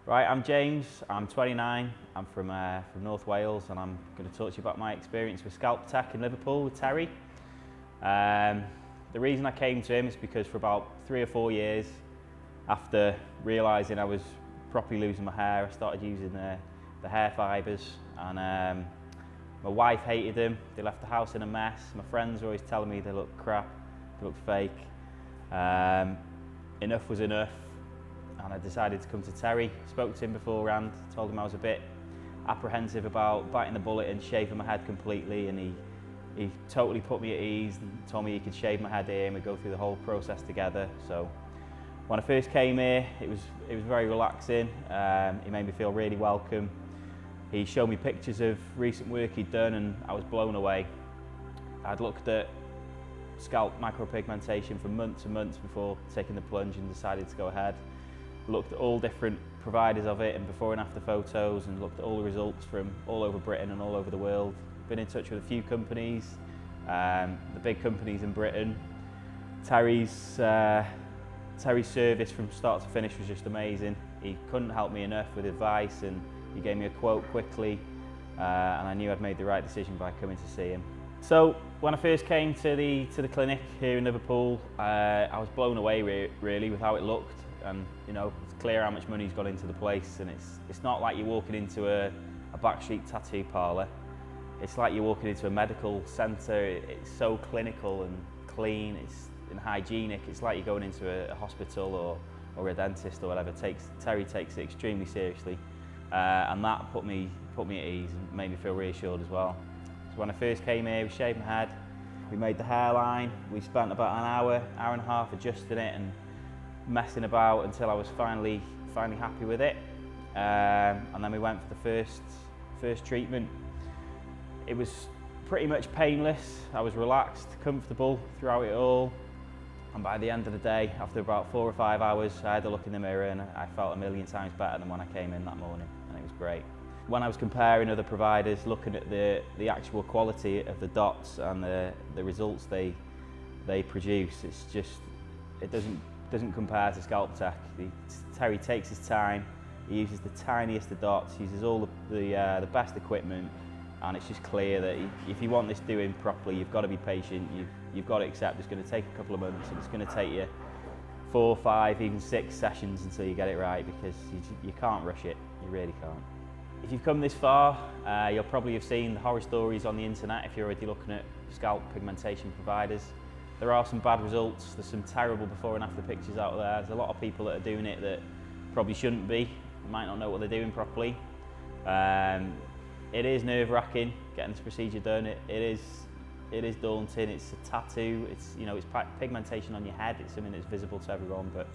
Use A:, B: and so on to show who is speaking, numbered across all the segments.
A: Right, I'm James, I'm 29, I'm from North Wales, and I'm going to talk to you about my experience with Skalptec in Liverpool with Terry. The reason I came to him is because for about 3 or 4 years, after realising I was properly losing my hair, I started using the hair fibres, and my wife hated them. They left the house in a mess. My friends were always telling me they looked crap, they looked fake. Enough was enough. And I decided to come to Terry. Spoke to him beforehand, told him I was a bit apprehensive about biting the bullet and shaving my head completely, and he totally put me at ease and told me he could shave my head here and we'd go through the whole process together. So when I first came here, it was very relaxing. He made me feel really welcome. He showed me pictures of recent work he'd done and I was blown away. I'd looked at scalp micropigmentation for months and months before taking the plunge and decided to go ahead. Looked at all different providers of it and before and after photos, and looked at all the results from all over Britain and all over the world. Been in touch with a few companies, the big companies in Britain. Terry's service from start to finish was just amazing. He couldn't help me enough with advice, and he gave me a quote quickly, and I knew I'd made the right decision by coming to see him. So when I first came to the clinic here in Liverpool, I was blown away really with how it looked. And you know, it's clear how much money's gone into the place, and it's not like you're walking into a backstreet tattoo parlour. It's like you're walking into a medical centre. It's so clinical and clean, and hygienic. It's like you're going into a hospital or a dentist or whatever. Terry takes it extremely seriously, and that put me at ease and made me feel reassured as well. So when I first came here, we shaved my head, we made the hairline, we spent about an hour and a half adjusting it and messing about until I was finally happy with it, and then we went for the first treatment. It was pretty much painless. I was relaxed, comfortable throughout it all, and by the end of the day, after about 4 or 5 hours, I had a look in the mirror and I felt a million times better than when I came in that morning, and it was great. When I was comparing other providers, looking at the actual quality of the dots and the results they produce, it doesn't compare to Skalptec. Terry takes his time, he uses the tiniest of dots, uses all the best equipment, and it's just clear that if you want this doing properly, you've got to be patient, you've got to accept it's going to take a couple of months, and it's going to take you 4, 5, even 6 sessions until you get it right, because you can't rush it, you really can't. If you've come this far, you'll probably have seen the horror stories on the internet if you're already looking at scalp pigmentation providers. There are some bad results, there's some terrible before and after pictures out there. There's a lot of people that are doing it that probably shouldn't be, might not know what they're doing properly. It is nerve-wracking getting this procedure done. It is daunting. It's a tattoo. It's pigmentation on your head. It's something that's visible to everyone. But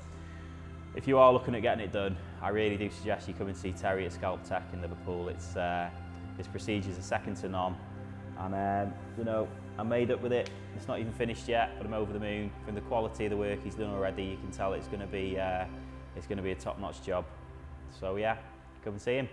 A: if you are looking at getting it done, I really do suggest you come and see Terry at Skalptec in Liverpool. This procedure is a second to none, and I'm made up with it. It's not even finished yet, but I'm over the moon. From the quality of the work he's done already, you can tell it's going to be a top-notch job. So yeah, come and see him.